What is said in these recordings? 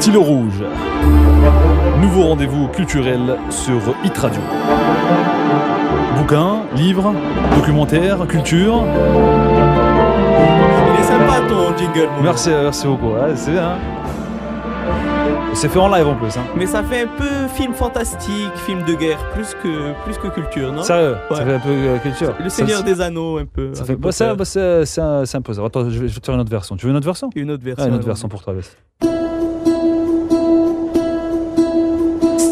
Stylo rouge. Nouveau rendez-vous culturel sur Hit Radio. Bouquins, livres, documentaires, culture. Il est sympa ton jingle. Merci beaucoup. Ouais, c'est bien. C'est fait en live en plus. Hein. Mais ça fait un peu film fantastique, film de guerre, plus que culture, non? Sérieux, ouais. Ça fait un peu culture. Le Seigneur des Anneaux, un peu. Ça fait pas ça, c'est un peu ça. Attends, je vais te faire une autre version. Tu veux une autre version? Une autre version. Une autre version pour toi.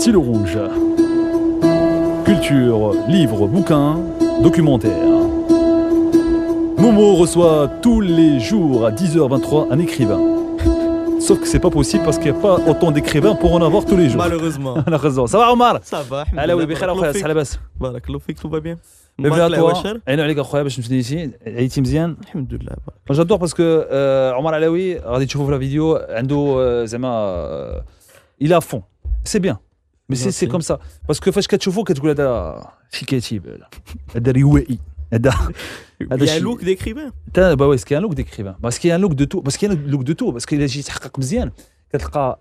Stylo rouge. Culture, livres, bouquins, documentaires. Momo reçoit tous les jours à 10h23 un écrivain. Sauf que c'est pas possible parce qu'il n'y a pas autant d'écrivains pour en avoir tous les jours. Malheureusement. Malheureusement. Ça va Omar? Ça va. Ah oui, بخير اخويا صحه لاباس. بارك الله فيك, tout va bien. Bienvenue à toi. عينو عليك اخويا باش نمشي ici. عيتي مزيان. الحمد لله. J'adore parce que عمر علاوي غادي تشوفوا في la vidéo عنده زعما il est à fond. C'est bien. Mais c'est comme ça parce que فاش كتشوفوا كتقول هذا شي كاتب هذا روائي هذا. Il y a un look d'écrivain. Bah ouais, est-ce qu'il y a un look d'écrivain? Parce qu'il y a un look de tout. Parce qu'il y a un look de tout. Parce qu'il a dit تحقق مزيان. كتلقى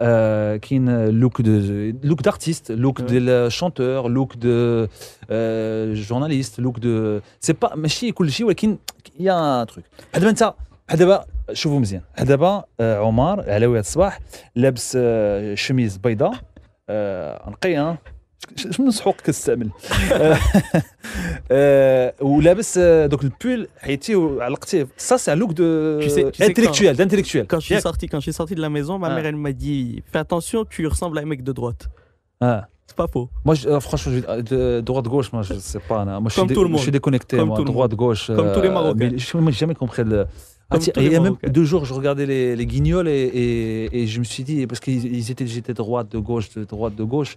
كاين look d'artiste, look de chanteur, look de journaliste, look de c'est pas ماشي كل شيء ولكن il y a un truc. هذا انت دابا شوفوا مزيان. دابا عمر علاوي هذا الصباح لابس شميز بيضاء نقيه شنو نصحوك كتستعمل ولابس دوك البول حيتي علقتيه ça c'est un look de d'intellectuel. Quand je suis sorti de la maison, ma mère elle m'a dit fais attention, tu ressembles à un mec de droite. C'est pas faux. Moi franchement de droite gauche moi je sais pas moi je suis déconnecté moi droite gauche comme tous les Marocains. Je n'ai jamais compris il y a même 2 jours je regardais les Guignols et je me suis dit parce j'étais droite de gauche.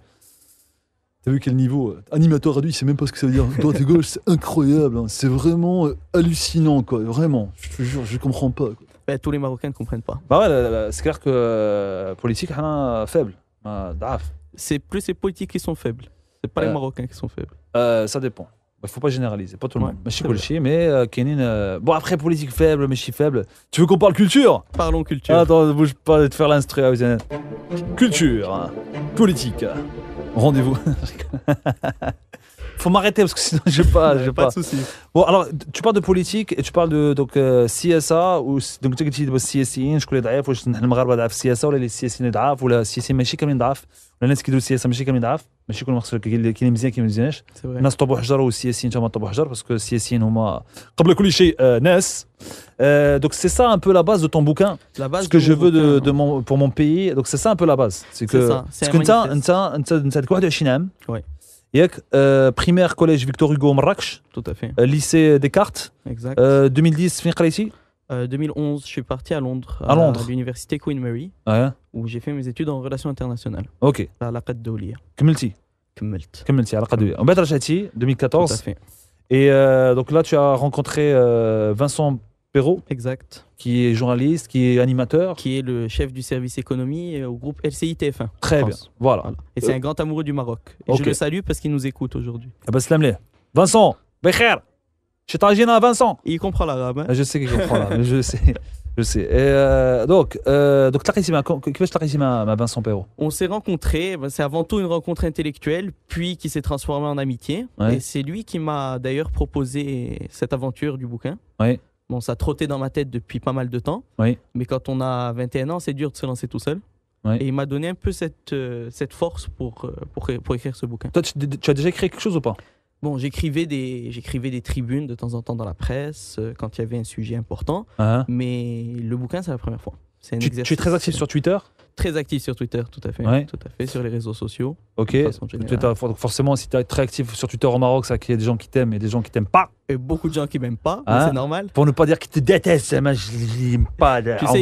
T'as vu quel niveau animateur réduit, il sait même pas ce que ça veut dire. Droite et gauche, c'est incroyable. Hein. C'est vraiment hallucinant, quoi. Vraiment. Je te jure, je comprends pas. Quoi. Ben, tous les Marocains ne comprennent pas. Bah ouais, c'est clair que politique, faible. C'est plus les politiques qui sont faibles. C'est pas les Marocains qui sont faibles. Ça dépend. Il faut pas généraliser, pas tout le monde. Mais bon, après, politique faible, mais je suis faible. Tu veux qu'on parle culture? Parlons culture. Attends, bouge pas de te faire l'instru. Culture, politique. Rendez-vous. Faut m'arrêter parce que sinon je vais pas. Pas de souci. Bon alors tu parles de politique et tu parles de donc CSA ou donc tu dis السياسيين شكون اللي ضعيف واش نحن المغاربه ضعاف في السياسه ولا السياسيين ضعاف ولا السياسيين ماشي كاملين ضعاف ولا الناس كيديروا السياسه ماشي كاملين ضعاف ماشي كل مخصوص كاين مزيان كاين مزيانش الناس طبوا حجر والسياسيين تما طبوا حجر باسكو السياسيين هما قبل كل شيء ناس donc c'est ça un peu la base de ton bouquin ce que je veux pour mon pays donc c'est ça un peu la base c'est que انت 21 عام ياك primaire collège Victor Hugo Marrakech tout à fait lycée Descartes exact 2010 فين قريتي 2011 je suis parti à Londres à l'université Queen Mary où j'ai fait mes études en relations internationales OK العلاقات الدولية كملتي علاقات دولية ومن بعد رجعتي 2014 tout à fait et donc là tu as rencontré Vincent Perrault exact qui est journaliste, qui est animateur. Qui est le chef du service économie au groupe LCI TF1. Très bien, voilà. Et c'est un grand amoureux du Maroc. Et je le salue parce qu'il nous écoute aujourd'hui. Vincent, Bekher, je t'agis à Vincent. Il comprend l'arabe. Hein? Je sais qu'il comprend l'arabe, je sais. Et donc كيفاش تلاقيتي مع Vincent Perrault? On s'est rencontrés, c'est avant tout une rencontre intellectuelle, puis qui s'est transformée en amitié. Et c'est lui qui m'a d'ailleurs proposé cette aventure du bouquin. Oui. Bon, ça trottait dans ma tête depuis pas mal de temps. Oui. Mais quand on a 21 ans, c'est dur de se lancer tout seul. Oui. Et il m'a donné un peu cette force pour écrire ce bouquin. Toi, tu as déjà écrit quelque chose ou pas? Bon, j'écrivais des tribunes de temps en temps dans la presse quand il y avait un sujet important. Mais le bouquin, c'est la première fois. Tu es très actif sur Twitter? Très actif sur Twitter, tout à fait. Ouais. Tout à fait, sur les réseaux sociaux. Ok. Forcément, si tu es très actif sur Twitter au Maroc, ça qu'il y a des gens qui t'aiment et des gens qui t'aiment pas. Et beaucoup de gens qui m'aiment pas, mais c'est normal. Pour ne pas dire qu'ils te détestent, moi je n'aime pas. Tu sais,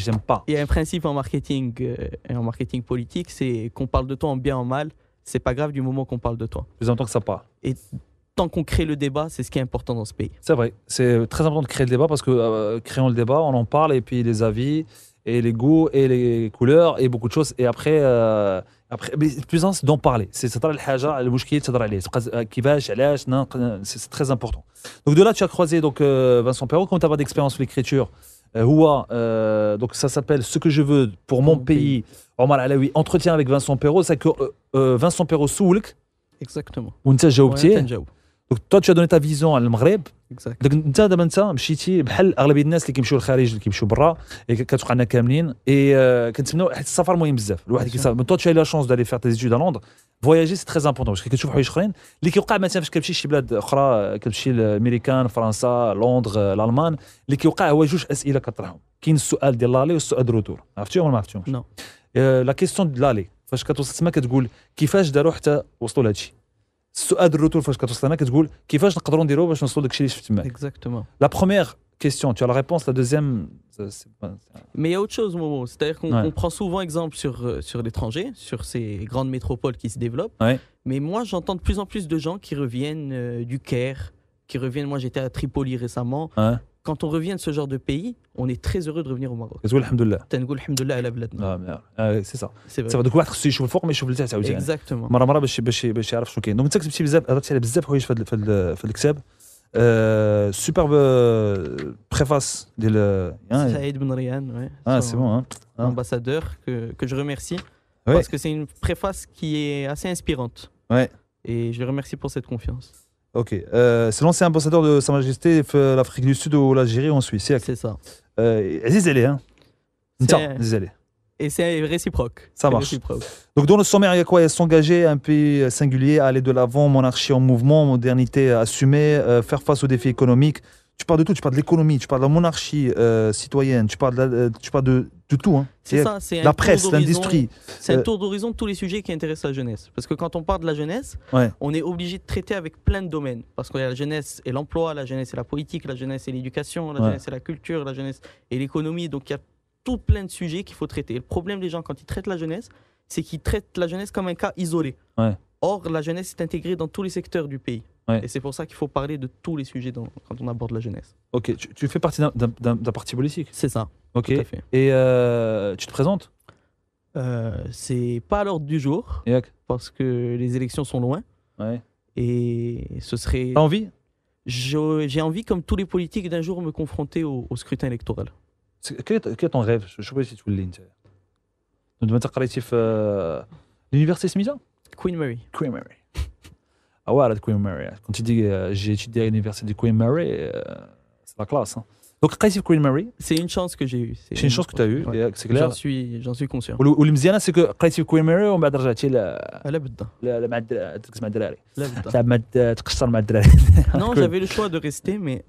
j'aime pas. Il y a un principe en marketing et en marketing politique, c'est qu'on parle de toi en bien ou en mal. C'est pas grave du moment qu'on parle de toi. Plus important que ça parle. Et tant qu'on crée le débat, c'est ce qui est important dans ce pays. C'est vrai. C'est très important de créer le débat parce que créons le débat, on en parle et puis les avis et les goûts et les couleurs et beaucoup de choses. Et après, le plus important, c'est d'en parler. C'est très important. Donc de là, tu as croisé donc, Vincent Perrault. Quand tu n'as pas d'expérience sur l'écriture, donc ça s'appelle Ce que je veux pour mon pays. Omar Alaoui, entretien avec Vincent Perrault, c'est que Vincent Perrault soulk. Exactement. وانت جاوبتيه. نجاوب. Donc toi tu as donné ta vision على المغرب. Exact. دونك انت دابا انت مشيتي بحال اغلبيه الناس اللي كيمشيو للخارج اللي كيمشيو برا كتوقع لنا كاملين كنتمناو حيت السفر مهم بزاف الواحد كيسافر toi tu as eu la chance d'aller faire tes études à Londres voyager c'est très important parce que كتشوف حوايج اخرين اللي كيوقع مثلا فاش كتمشي لشي بلاد اخرى كتمشي لامريكان فرنسا لندن الالمان اللي كيوقع هو جوج اسئله كطرحهم كاين السؤال ديال لالي والسؤال ديال الروتور عرفتي ولا ما عرفتيهمش نو لا كيسيون ديال لالي فاش كتوصل تما كتقول كيفاش داروا حتى وصلوا لهادشي السؤال الروتور فاش كتوصل هنا كتقول كيفاش نقدروا نديروا باش نوصلوا داكشي اللي شفت تما Exactement. La première question, tu as la réponse, la deuxième c'est pas... Mais il y a autre chose, Momo. C'est-à-dire qu'on Ouais. on prend souvent exemple sur l'étranger, sur ces grandes métropoles qui se développent. Ouais. Mais moi, j'entends de plus en plus de gens qui reviennent du Caire, qui reviennent. Moi, j'étais à Tripoli récemment. Ouais. Quand on revient de ce genre de pays, on est très heureux de revenir au Maroc. كتقول الحمد لله تنقول الحمد لله على بلادنا. سي سا C'est vrai. صافي دوك واحد خصو يشوف الفوق ما يشوف التحت عاوتاني Exactement. مره باش يعرف شنو كاين دونك انت كتبتي بزاف هضرتي على بزاف حوايج في الكتاب سوبرب بريفاس ديال Saïd Ben Ryan, ouais. سي بون Ambassadeur que je remercie Ouais. parce que c'est une préface qui est assez inspirante. Ouais. Et je le remercie pour cette confiance. Ok. C'est l'ancien ambassadeur de Sa Majesté في l'Afrique du Sud ou l'Algérie ou en Suisse. C'est ça. عزيز عليه ها انت C'est- عزيز عليه Et c'est réciproque. Ça C'est marche. réciproque. Donc dans le sommaire, il y a quoi? Il y a s'engager, un pays singulier, aller de l'avant, monarchie en mouvement, modernité assumée, faire face aux défis économiques. Tu parles de tout, tu parles de l'économie, tu parles de la monarchie citoyenne, tu parles de tout. Hein. C'est ça, c'est La un presse, tour d'horizon- l'industrie. C'est un tour d'horizon de tous les sujets qui intéressent la jeunesse. Parce que quand on parle de la jeunesse, Ouais. on est obligé de traiter avec plein de domaines. Parce qu'il y a la jeunesse et l'emploi, la jeunesse et la politique, la jeunesse et l'éducation, la Ouais. jeunesse et la culture, la jeunesse et l'économie. Donc il y a tout plein de sujets qu'il faut traiter. Et le problème des gens quand ils traitent la jeunesse, c'est qu'ils traitent la jeunesse comme un cas isolé. Ouais. Or, la jeunesse est intégrée dans tous les secteurs du pays. Ouais. Et c'est pour ça qu'il faut parler de tous les sujets quand on aborde la jeunesse. Ok, tu fais partie d'un parti politique. C'est ça, Ok. tout à fait. Et tu te présentes? C'est pas à l'ordre du jour, Yak. parce que les élections sont loin. Ouais. Et ce serait. T'as envie? J'ai envie, comme tous les politiques, d'un jour me confronter au scrutin électoral. Quel est ton rêve? Je sais pas si tu le dis. Donc tu as قريتي في l'université سميتها؟ Queen Mary. Queen Mary. Ah ouais, la Queen Mary. Quand tu dis j'ai étudié à l'université de Queen Mary, c'est la classe. Hein. Donc قريتي في Queen Mary. C'est une chance que j'ai eue. C'est une chance que tu as eue, Ouais. c'est clair. J'en suis conscient. واللي مزيانه سي كو قريتي في Queen Mary ومن بعد رجعتي لا بدا. مع تركز مع الدراري. لا بدا. تلعب مع تقشر مع الدراري. Non, Cool. j'avais le choix de rester, mais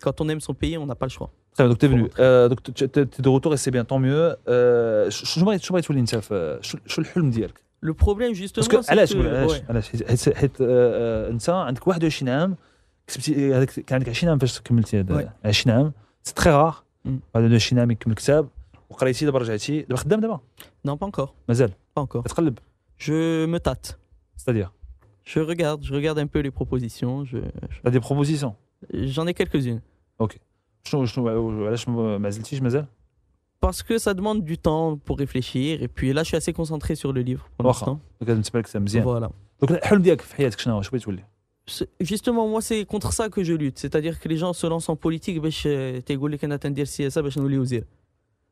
quand on aime son pays, on n'a pas le choix. Très bien, donc t'es venu. Donc t'es de retour et c'est bien, tant mieux. شنو بغيت تولي انت شو الحلم ديالك؟ Le problème, justement, باسكو c'est علاش que... علاش حيت انت عندك 21 عام كتبتي هذاك كان عندك 20 عام فاش كملتي هذا 20 عام سي تري رار بعد 20 عام يكمل كتاب وقريتي دابا رجعتي دابا خدام دابا Non, pas encore. مازال Pas encore. كتقلب Je me tâte. c'est-à-dire Je regarde un peu les propositions. t'as des propositions J'en ai quelques-unes. شنو علاش ما زلتيش مازال Parce que ça demande du temps pour réfléchir. Et puis là, je suis assez concentré sur le livre pour واخا l'instant. دونك بالنسبه لك مزيان Voilà. دونك الحلم ديالك في حياتك شنو هو باش بغيت تولي Justement, moi, c'est contre ça que je lutte. C'est-à-dire que les gens se lancent en politique.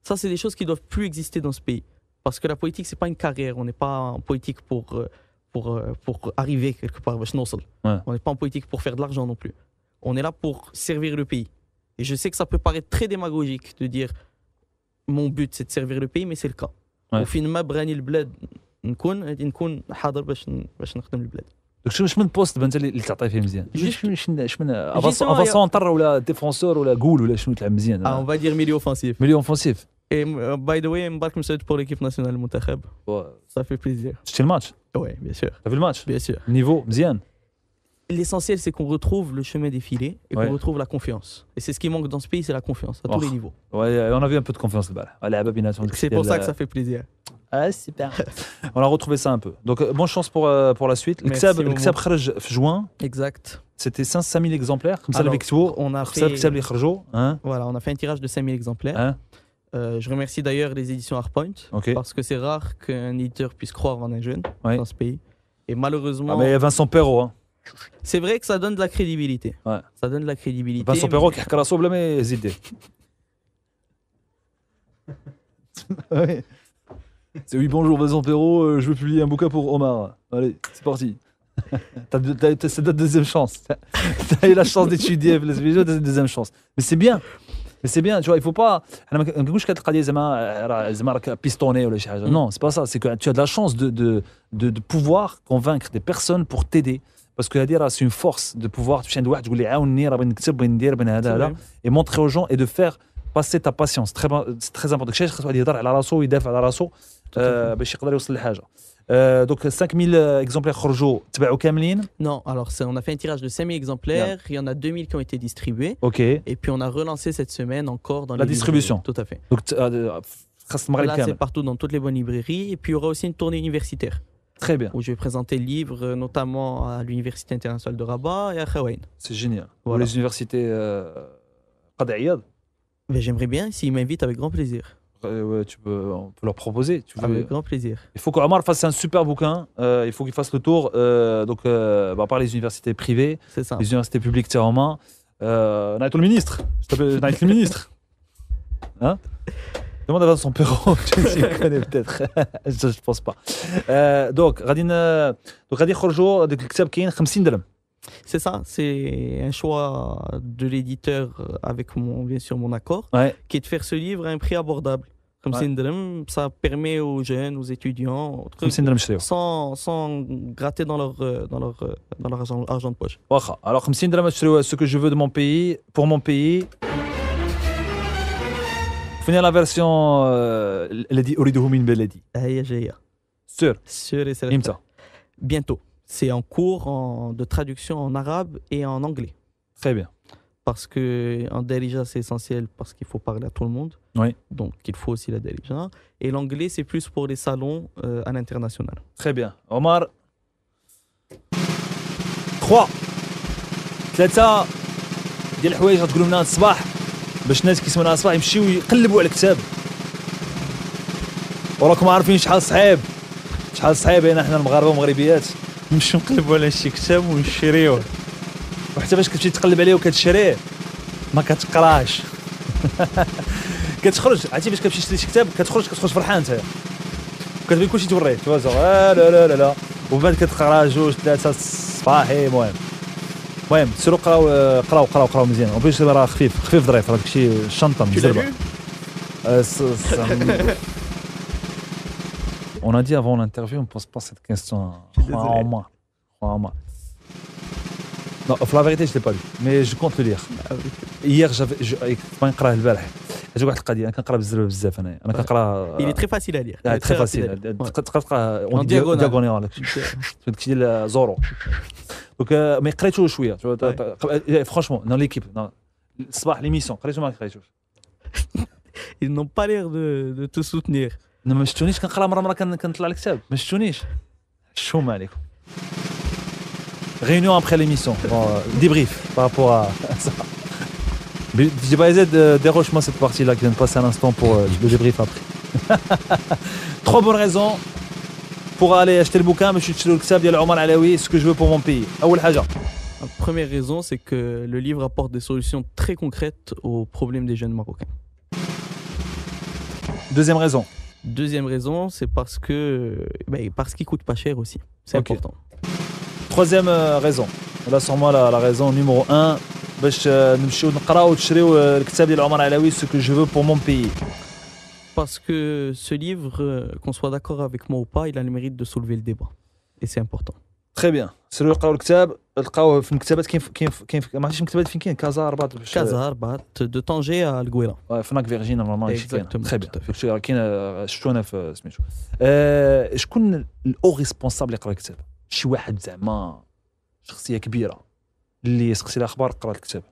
Ça, c'est des choses qui ne doivent plus exister dans ce pays. Parce que la politique, ce n'est pas une carrière. On n'est pas en politique pour arriver quelque part. Ouais. On n'est pas en politique pour faire de l'argent non plus. On est là pour servir le pays. Et je sais que ça peut paraître très démagogique de dire mon but, c'est de servir le pays, mais c'est le cas. Ouais. Au final, براني البلاد نكون حاضر باش نخدم البلاد. دونك شنو من بوست انت اللي تعطي فيه مزيان شنو افاسونتر ولا ديفونسور ولا جول ولا شنو تلعب مزيان On va dire milieu offensif. مليون اوفنسيف Et by the way, مبارك مسعود pour l'équipe nationale المنتخب. Ça fait plaisir. شفتي الماتش Ouais, bien sûr. t'as vu le match Bien sûr. niveau مزيان L'essentiel, c'est qu'on retrouve le chemin défilé et Ouais. qu'on retrouve la confiance. Et c'est ce qui manque dans ce pays, c'est la confiance à tous les niveaux. ouais on a vu un peu de confiance البارح لعبه بيناتهم C'est pour ça que ça fait plaisir. ah super on a retrouvé ça un peu donc bonne chance pour la suite الكتاب خرج في juin Exact. c'était 5000 exemplaires comme ça Alors, اللي كتبوا on a الكتاب fait... اللي خرجوا hein Voilà, on a fait un tirage de 5000 exemplaires. hein Je remercie d'ailleurs les éditions Hardpoint ok parce que c'est rare qu'un éditeur puisse croire en un jeune Ouais. dans ce pays. Et malheureusement, mais Vincent Perrault hein c'est vrai que ça donne de la crédibilité. Ouais. Ça donne de la crédibilité. Vincent Perrault qui حكى راسو بلا ما يزيد Ouais. C'est oui, bonjour Vincent Perrault, je veux publier un bouquin pour Omar. Allez, c'est parti. C'est ta deuxième chance. T'as eu la chance d'étudier les vidéos, t'as une deuxième chance. Mais c'est bien. Mais c'est bien, tu vois, il faut pas. Pistonné ou non, c'est pas ça. C'est que tu as de la chance de pouvoir convaincre des personnes pour t'aider. Parce que c'est une force de pouvoir et montrer aux gens et de faire passer ta patience. C'est très important. Donc 5000 exemplaires خرجوا تباعوا كاملين. Non, alors on a fait un tirage de 5000 exemplaires, il y en a 2000 qui ont été distribués. OK. Et puis on a relancé cette semaine encore dans la distribution. Tout à fait. Donc là, c'est partout dans toutes les bonnes librairies et puis il y aura aussi une tournée universitaire. Très bien. Où je vais présenter le livre notamment à l'Université internationale de Rabat et à Khawaïn. C'est génial. Voilà. Ou les universités Qadi Iyad. Mais j'aimerais bien, s'ils m'invitent, avec grand plaisir. Ouais, on peut leur proposer. Avec grand plaisir. Il faut qu'Omar fasse un super bouquin. Il faut qu'il fasse le tour. Par les universités privées, c'est ça. Les universités publiques, tu es en main. Naït le ministre. Je t'appelle Naït le ministre. Hein? Demande à Vincent Perrault. Tu le connais peut-être. Je ne pense pas. Donc, غادي يخرجوا ديك الكتاب كاين 50 درهم. C'est ça, c'est un choix de l'éditeur avec bien sûr mon accord, qui est de faire ce livre à un prix abordable. Comme ça permet aux jeunes, aux étudiants, sans gratter dans leur argent de poche. Alors, 50 درهم ce que je veux de mon pays, pour mon pays. Finir la version الذي أريده من بلدي. هي جاية. Sûr et certain. Bientôt. C'est en cours de traduction en arabe et en anglais. Très bien. Parce que en Darija, c'est essentiel parce qu'il faut parler à tout le monde. Oui. Donc, il faut aussi la Darija. Et l'anglais, c'est plus pour les salons à l'international. Très bien. Omar. 3 3 ديال الحوايج غتقولوا لنا الصباح باش الناس كيسمعونا الصباح يمشيو يقلبوا على الكتاب. وراكم عارفين شحال صعيب هنا حنا المغاربه ومغربيات نمشيو نقلبوا على شي كتاب ونشريوه. وحتى باش كتمشي تقلب عليه وكتشريه ما كتقراش. كتخرج عرفتي باش كتمشي تشري شي كتاب كتخرج فرحان انت. كتبغي كلشي توريه توازو لا ومن بعد كتقرا 2 3 صباحي. المهم سيروا قراو مزيان. وباش راه خفيف ظريف راه داكشي الشنطه مزربه. On a dit avant l'interview, on ne pose pas cette question. Crois-moi. Non, la vérité, je ne l'ai pas lu, mais je compte le lire. Hier, pas نقراه البارح. هذه واحد القضيه، انا كنقرا بزاف انا كنقرا. Il est très facile à lire. Très facile. تقرا en diagonale. داكشي ديال زورو. دونك ما قريتو شويه. Franchement, dans l'équipe, الصباح l'émission, قريتو ما قريتوش. Ils n'ont pas l'air de te soutenir. ما شفتونيش كنقرا مره كنطلع الكتاب ما شفتونيش شوم عليكم. Réunion après l'émission, débrief par rapport à ça. J'ai pas essayé de dérocher moi cette partie-là qui vient de passer à l'instant pour le débrief après. 3 bonnes raisons pour aller acheter le bouquin باش تشريو الكتاب ديال عمر علاوي ce que je veux pour mon pays. أول حاجة. La première raison, c'est que le livre apporte des solutions très concrètes aux problèmes des jeunes Marocains. Deuxième raison, c'est parce qu'il coûte pas cher aussi. C'est important. Troisième raison. Là, sur moi, la raison numéro 1. باش نمشيو نقراو وتشريو الكتاب ديال عمر علاوي ce que je veux pour mon pays. Parce que ce livre, qu'on soit d'accord avec moi ou pas, il a le mérite de soulever le débat. Et c'est important. Très bien. سيروا يقراو الكتاب، تلقاوه في المكتبات كاين ما عرفتش المكتبات فين كاين كازا رباط دو طنجة à القويرة. فناك فيرجين نورمالمون كاين. تري بيان. كاين شفتو انا في سميتو. شكون الاو ريسبونسابل يقرا الكتاب؟ شي واحد زعما شخصية كبيرة اللي يسقسي الاخبار قرا الكتاب.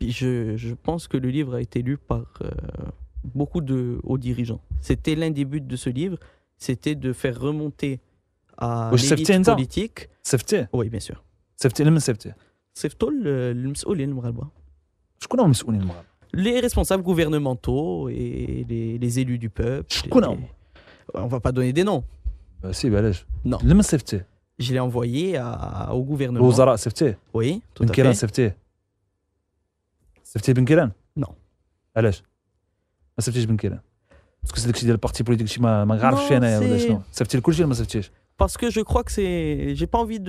Je pense que le livre a été lu par beaucoup de hauts dirigeants. C'était l'un des buts de ce livre, c'était de faire remonter à l'élite politique. صيفطتيه؟ Oui, bien sûr. صيفطتيه لمن صيفطتيه؟ صيفطوا للمسؤولين المغاربة. شكون هما المسؤولين المغاربة؟ Les responsables gouvernementaux et les élus du peuple. شكون هما؟ On va pas donner des noms. سي بلاش. Non. لمن صيفطتيه؟ Je l'ai envoyé au gouvernement. الوزراء صيفطتيه؟ Oui, tout à fait. بن كيران صيفطتيه؟ صيفطيه بن كيران؟ Non. علاش؟ ما صيفطتيش بن كيران باسكو سي داكشي ديال البارتي بوليتيك شي ما عارفش فيه انايا ولا شنو صيفطتي لكلشي ولا ما صيفطتيش parce que je crois que c'est j'ai pas envie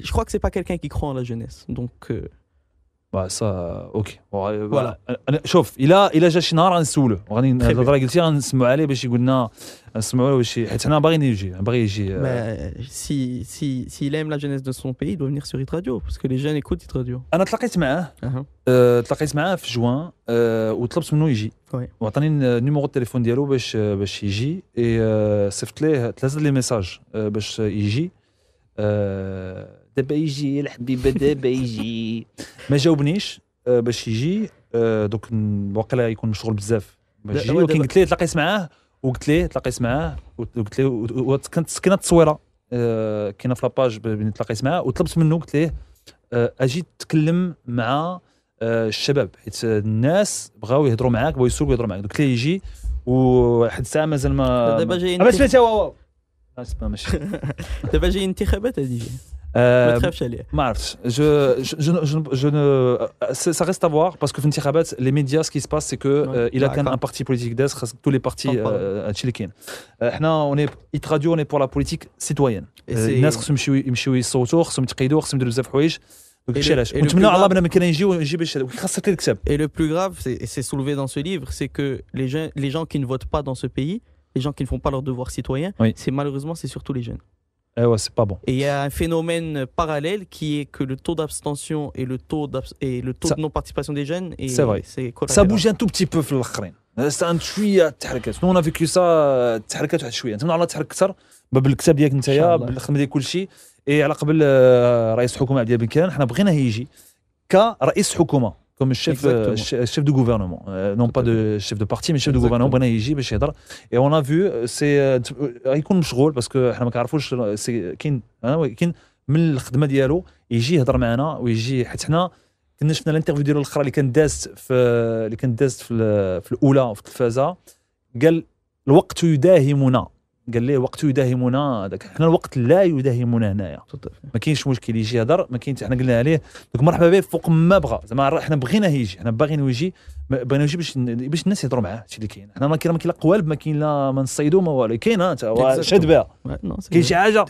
je crois que c'est pas quelqu'un qui croit en la jeunesse donc bah ça ok voilà شوف الا جا شي نهار غنسولو وغادي الهضره قلتي غنسمعوا عليه باش يقول لنا نسمعوا له واش حيت حنا باغيين يجي si il aime la jeunesse de son pays il doit venir sur Hit Radio parce que les jeunes écoutent Hit Radio. انا تلاقيت معاه في جوان وطلبت منه يجي وعطاني النيميرو التليفون ديالو باش يجي صيفط ليه 3 لي ميساج باش يجي دابا يجي الحبيبه دابا يجي ما جاوبنيش باش يجي دوك واقيلا يكون مشغول بزاف باش يجي ولكن قلت ليه تلاقيت معاه وقلت له كاينه التصويره كاينه في لاباج بين تلاقيت معاه وطلبت منه قلت ليه اجي تكلم مع الشباب حيت الناس بغاو يهضروا معاك بغاو يسولوا يهضروا معاك قلت ليه يجي وواحد الساعه مازال ما دابا جاي ماشي دابا جاي انتخابات هذه ما تخافش عليه ما عرفتش ça reste à voir parce que في الانتخابات les médias ce qui se passe c'est que il a qu'un parti politique داز خاص tous les partis هادشي اللي كاين حنا اون Hit Radio on est pour la politique citoyenne الناس خصهم يمشيو يصوتوا خصهم يتقيدوا خصهم يديروا بزاف حوايج داكشي علاش نتمنى على الله بنا كان يجي باش خاصك تكتب et le plus grave c'est soulevé dans ce livre c'est que les gens qui ne votent pas dans ce pays les gens qui ne font pas leur devoir citoyen c'est malheureusement c'est surtout les jeunes. Ouais, c'est pas bon. Et il y a un phénomène parallèle qui est que le taux d'abstention et le taux de non-participation des jeunes c'est vrai. Ça bouge un tout petit peu في الاخرين. C'est un شويه تحركات. Nous on a vécu ça تحركات واحد شويه. نتمنى الله تحرك اكثر بالكتاب ديالك نتايا بالخدمه ديال كل شيء. اي على قبل رئيس الحكومه عبد الله بن كيران حنا بغيناه يجي كرئيس حكومه comme chef de gouvernement non pas de chef de parti mais chef de gouvernement بغينا يجي باش يهضر et on a vu c'est يكون مشغول باسكو حنا ما كنعرفوش كاين من الخدمه ديالو يجي يهضر معنا ويجي حيت حنا كنا شفنا الانترفيو ديالو الاخرى اللي كان دازت في الاولى في التلفازه قال الوقت يداهمنا قال ليه الوقت يداهمنا هذاك حنا الوقت لا يداهمنا هنايا ما كاينش مشكل يجي يهضر ما كاين حنا قلنا عليه دونك مرحبا به فوق ما بغى زعما حنا بغيناه يجي حنا باغينو يجي باش الناس يهضروا معاه هادشي اللي كاين حنا ما كاين لا قوالب ما كاين لا ما نصيدو ما والو كاين انت شاد بها كاين شي حاجه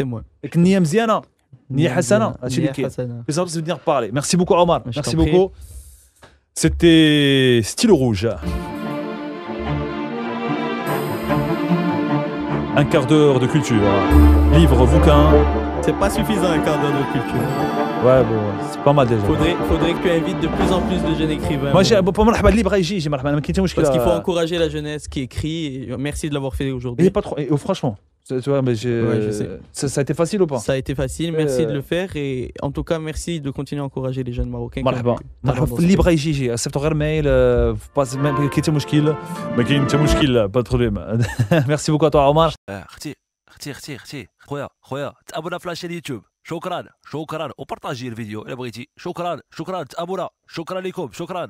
لكن النيه مزيانه نيه حسنه هادشي اللي كاين بس هذا بدنا نبارلي ميرسي بوكو عمر ميرسي بوكو سيتي ستيلو روج Un quart d'heure de culture. Livre, bouquin. C'est pas suffisant un quart d'heure de culture. Ouais, bon, c'est pas mal déjà. Faudrait que tu invites de plus en plus de jeunes écrivains. Moi, pour moi, le livre يجي مرحبا ما كاين حتى مشكل. Parce qu'il faut encourager la jeunesse qui écrit. Merci de l'avoir fait aujourd'hui. Il est pas trop franchement. Tu vois, mais je sais. Ça a été facile ou pas? Ça a été facile, merci de le faire et en tout cas merci de continuer à encourager les jeunes marocains. مرحبا في الليبر يجي صيفطوا غير ميل باس ما كاين حتى مشكل ما كاين حتى مشكل با بروبليم ميرسي بوكو ا عمر اختي خويا تابونا في لاشين يوتيوب شكرا وبارطاجي الفيديو الا بغيتي شكرا تابونا شكرا لكم شكرا